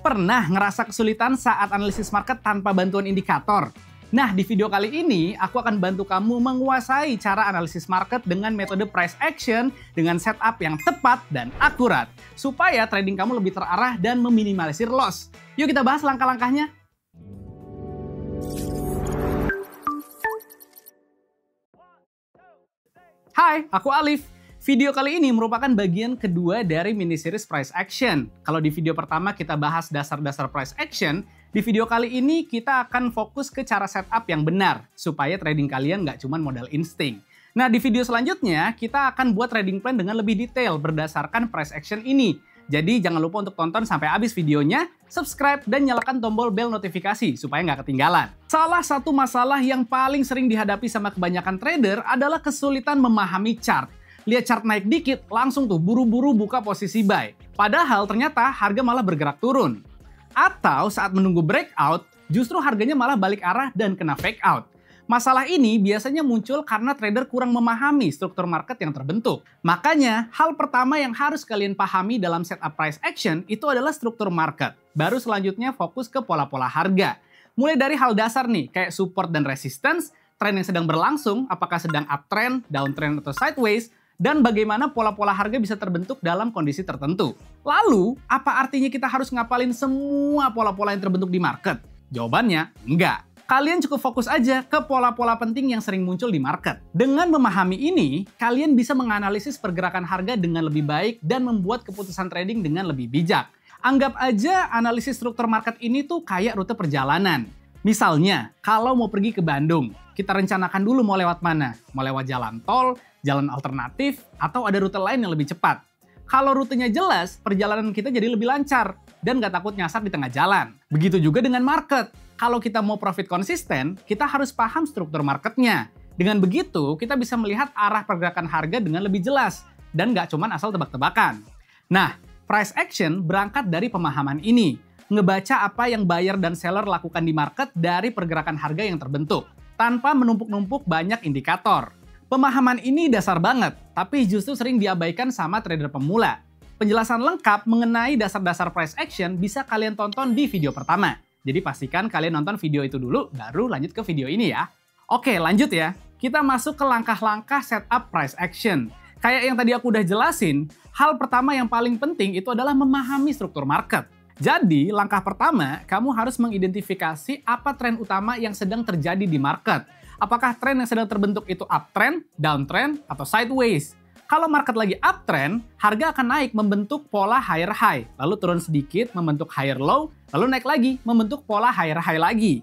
Pernah ngerasa kesulitan saat analisis market tanpa bantuan indikator? Nah, di video kali ini aku akan bantu kamu menguasai cara analisis market dengan metode price action dengan setup yang tepat dan akurat supaya trading kamu lebih terarah dan meminimalisir loss. Yuk kita bahas langkah-langkahnya. Hai, aku Alif. Video kali ini merupakan bagian kedua dari mini series price action. Kalau di video pertama kita bahas dasar-dasar price action, di video kali ini kita akan fokus ke cara setup yang benar, supaya trading kalian nggak cuma modal insting. Nah, di video selanjutnya kita akan buat trading plan dengan lebih detail berdasarkan price action ini. Jadi jangan lupa untuk tonton sampai habis videonya, subscribe, dan nyalakan tombol bel notifikasi supaya nggak ketinggalan. Salah satu masalah yang paling sering dihadapi sama kebanyakan trader adalah kesulitan memahami chart. Lihat chart naik dikit, langsung tuh buru-buru buka posisi buy. Padahal ternyata harga malah bergerak turun. Atau saat menunggu breakout, justru harganya malah balik arah dan kena fake out. Masalah ini biasanya muncul karena trader kurang memahami struktur market yang terbentuk. Makanya, hal pertama yang harus kalian pahami dalam setup price action itu adalah struktur market. Baru selanjutnya fokus ke pola-pola harga. Mulai dari hal dasar nih, kayak support dan resistance, tren yang sedang berlangsung, apakah sedang uptrend, downtrend, atau sideways, dan bagaimana pola-pola harga bisa terbentuk dalam kondisi tertentu. Lalu, apa artinya kita harus ngapalin semua pola-pola yang terbentuk di market? Jawabannya, enggak. Kalian cukup fokus aja ke pola-pola penting yang sering muncul di market. Dengan memahami ini, kalian bisa menganalisis pergerakan harga dengan lebih baik dan membuat keputusan trading dengan lebih bijak. Anggap aja analisis struktur market ini tuh kayak rute perjalanan. Misalnya, kalau mau pergi ke Bandung, kita rencanakan dulu mau lewat mana. Mau lewat jalan tol, jalan alternatif, atau ada rute lain yang lebih cepat. Kalau rutenya jelas, perjalanan kita jadi lebih lancar dan nggak takut nyasar di tengah jalan. Begitu juga dengan market. Kalau kita mau profit konsisten, kita harus paham struktur marketnya. Dengan begitu, kita bisa melihat arah pergerakan harga dengan lebih jelas dan nggak cuma asal tebak-tebakan. Nah, price action berangkat dari pemahaman ini. Ngebaca apa yang buyer dan seller lakukan di market dari pergerakan harga yang terbentuk, tanpa menumpuk-numpuk banyak indikator. Pemahaman ini dasar banget, tapi justru sering diabaikan sama trader pemula. Penjelasan lengkap mengenai dasar-dasar price action bisa kalian tonton di video pertama. Jadi pastikan kalian nonton video itu dulu, baru lanjut ke video ini ya. Oke, lanjut ya. Kita masuk ke langkah-langkah setup price action. Kayak yang tadi aku udah jelasin, hal pertama yang paling penting itu adalah memahami struktur market. Jadi, langkah pertama, kamu harus mengidentifikasi apa tren utama yang sedang terjadi di market. Apakah tren yang sedang terbentuk itu uptrend, downtrend, atau sideways? Kalau market lagi uptrend, harga akan naik membentuk pola higher high, lalu turun sedikit membentuk higher low, lalu naik lagi membentuk pola higher high lagi.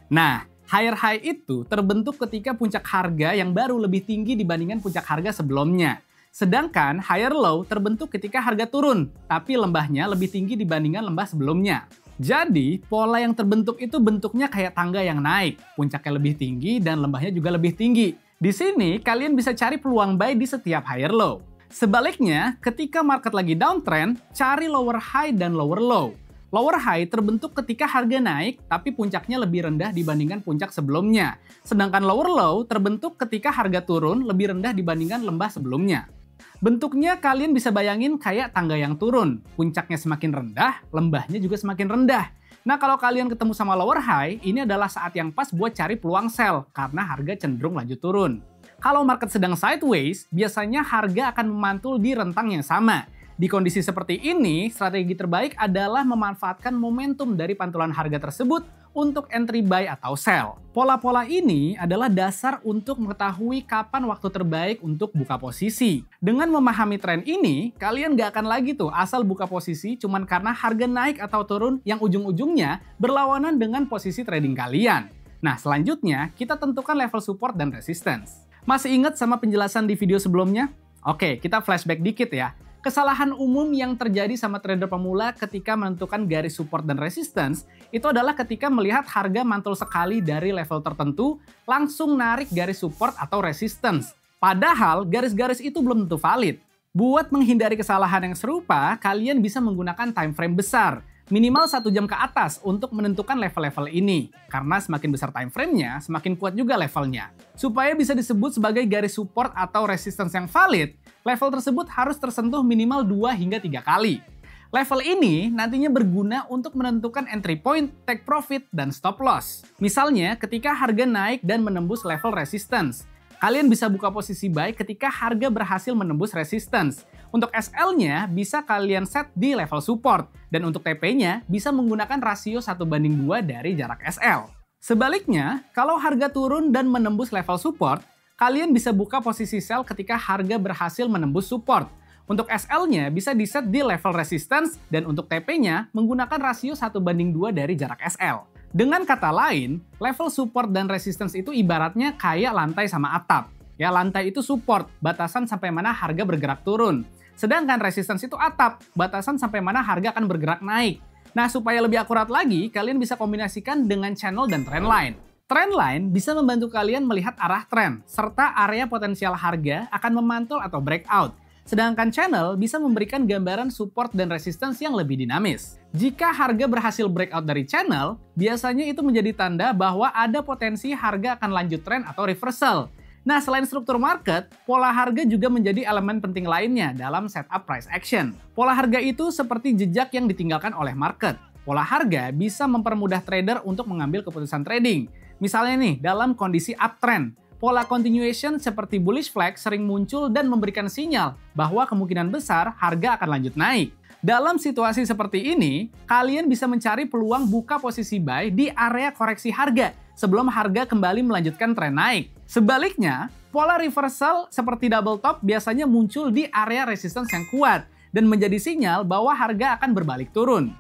Nah, higher high itu terbentuk ketika puncak harga yang baru lebih tinggi dibandingkan puncak harga sebelumnya. Sedangkan higher low terbentuk ketika harga turun, tapi lembahnya lebih tinggi dibandingkan lembah sebelumnya. Jadi, pola yang terbentuk itu bentuknya kayak tangga yang naik, puncaknya lebih tinggi dan lembahnya juga lebih tinggi. Di sini, kalian bisa cari peluang buy di setiap higher low. Sebaliknya, ketika market lagi downtrend, cari lower high dan lower low. Lower high terbentuk ketika harga naik, tapi puncaknya lebih rendah dibandingkan puncak sebelumnya. Sedangkan lower low terbentuk ketika harga turun lebih rendah dibandingkan lembah sebelumnya. Bentuknya kalian bisa bayangin kayak tangga yang turun. Puncaknya semakin rendah, lembahnya juga semakin rendah. Nah, kalau kalian ketemu sama lower high, ini adalah saat yang pas buat cari peluang sell karena harga cenderung lanjut turun. Kalau market sedang sideways, biasanya harga akan memantul di rentang yang sama. Di kondisi seperti ini, strategi terbaik adalah memanfaatkan momentum dari pantulan harga tersebut untuk entry buy atau sell. Pola-pola ini adalah dasar untuk mengetahui kapan waktu terbaik untuk buka posisi. Dengan memahami tren ini, kalian nggak akan lagi tuh asal buka posisi cuman karena harga naik atau turun yang ujung-ujungnya berlawanan dengan posisi trading kalian. Nah, selanjutnya kita tentukan level support dan resistance. Masih ingat sama penjelasan di video sebelumnya? Oke, kita flashback dikit ya. Kesalahan umum yang terjadi sama trader pemula ketika menentukan garis support dan resistance itu adalah ketika melihat harga mantul sekali dari level tertentu, langsung narik garis support atau resistance. Padahal garis-garis itu belum tentu valid. Buat menghindari kesalahan yang serupa, kalian bisa menggunakan time frame besar. Minimal 1 jam ke atas untuk menentukan level-level ini. Karena semakin besar time frame-nya, semakin kuat juga levelnya. Supaya bisa disebut sebagai garis support atau resistance yang valid, level tersebut harus tersentuh minimal 2 hingga 3 kali. Level ini nantinya berguna untuk menentukan entry point, take profit, dan stop loss. Misalnya, ketika harga naik dan menembus level resistance, kalian bisa buka posisi buy ketika harga berhasil menembus resistance. Untuk SL-nya bisa kalian set di level support, dan untuk TP-nya bisa menggunakan rasio 1:2 dari jarak SL. Sebaliknya, kalau harga turun dan menembus level support, kalian bisa buka posisi sell ketika harga berhasil menembus support. Untuk SL-nya bisa diset di level resistance dan untuk TP-nya menggunakan rasio 1:2 dari jarak SL. Dengan kata lain, level support dan resistance itu ibaratnya kayak lantai sama atap. Ya, lantai itu support, batasan sampai mana harga bergerak turun. Sedangkan resistance itu atap, batasan sampai mana harga akan bergerak naik. Nah, supaya lebih akurat lagi, kalian bisa kombinasikan dengan channel dan trendline. Trendline bisa membantu kalian melihat arah tren, serta area potensial harga akan memantul atau breakout. Sedangkan channel bisa memberikan gambaran support dan resistance yang lebih dinamis. Jika harga berhasil breakout dari channel, biasanya itu menjadi tanda bahwa ada potensi harga akan lanjut tren atau reversal. Nah, selain struktur market, pola harga juga menjadi elemen penting lainnya dalam setup price action. Pola harga itu seperti jejak yang ditinggalkan oleh market. Pola harga bisa mempermudah trader untuk mengambil keputusan trading. Misalnya nih, dalam kondisi uptrend, pola continuation seperti bullish flag sering muncul dan memberikan sinyal bahwa kemungkinan besar harga akan lanjut naik. Dalam situasi seperti ini, kalian bisa mencari peluang buka posisi buy di area koreksi harga sebelum harga kembali melanjutkan tren naik. Sebaliknya, pola reversal seperti double top biasanya muncul di area resistance yang kuat dan menjadi sinyal bahwa harga akan berbalik turun.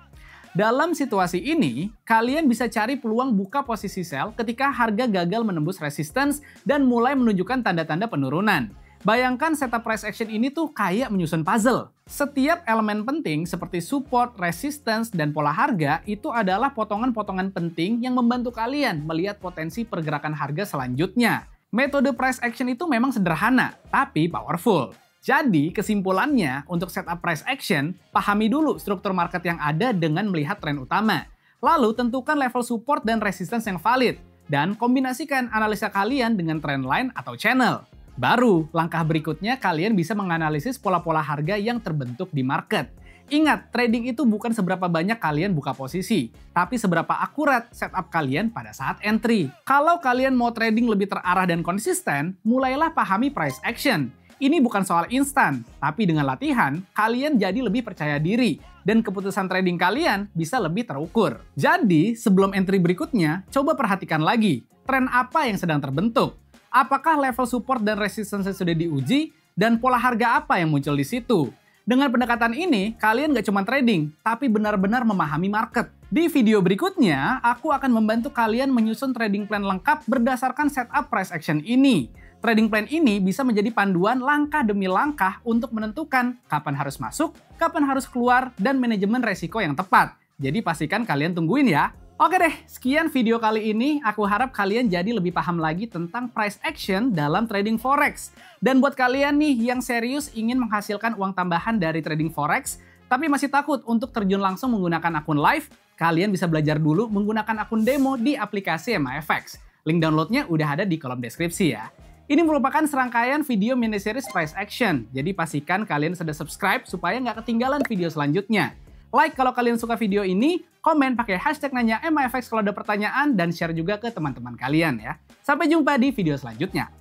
Dalam situasi ini, kalian bisa cari peluang buka posisi sell ketika harga gagal menembus resistance dan mulai menunjukkan tanda-tanda penurunan. Bayangkan setup price action ini tuh kayak menyusun puzzle. Setiap elemen penting seperti support, resistance, dan pola harga itu adalah potongan-potongan penting yang membantu kalian melihat potensi pergerakan harga selanjutnya. Metode price action itu memang sederhana, tapi powerful. Jadi, kesimpulannya, untuk setup price action, pahami dulu struktur market yang ada dengan melihat tren utama. Lalu, tentukan level support dan resistance yang valid, dan kombinasikan analisa kalian dengan trend line atau channel. Baru, langkah berikutnya kalian bisa menganalisis pola-pola harga yang terbentuk di market. Ingat, trading itu bukan seberapa banyak kalian buka posisi, tapi seberapa akurat setup kalian pada saat entry. Kalau kalian mau trading lebih terarah dan konsisten, mulailah pahami price action. Ini bukan soal instan, tapi dengan latihan, kalian jadi lebih percaya diri, dan keputusan trading kalian bisa lebih terukur. Jadi, sebelum entry berikutnya, coba perhatikan lagi, tren apa yang sedang terbentuk? Apakah level support dan resistance sudah diuji? Dan pola harga apa yang muncul di situ? Dengan pendekatan ini, kalian gak cuma trading, tapi benar-benar memahami market. Di video berikutnya, aku akan membantu kalian menyusun trading plan lengkap berdasarkan setup price action ini. Trading plan ini bisa menjadi panduan langkah demi langkah untuk menentukan kapan harus masuk, kapan harus keluar, dan manajemen resiko yang tepat. Jadi pastikan kalian tungguin ya. Oke deh, sekian video kali ini. Aku harap kalian jadi lebih paham lagi tentang price action dalam trading forex. Dan buat kalian nih yang serius ingin menghasilkan uang tambahan dari trading forex, tapi masih takut untuk terjun langsung menggunakan akun live, kalian bisa belajar dulu menggunakan akun demo di aplikasi MAFX. Link downloadnya udah ada di kolom deskripsi ya. Ini merupakan serangkaian video mini series price action, jadi pastikan kalian sudah subscribe supaya nggak ketinggalan video selanjutnya. Like kalau kalian suka video ini, komen pakai hashtag nanya MAFX kalau ada pertanyaan, dan share juga ke teman-teman kalian ya. Sampai jumpa di video selanjutnya.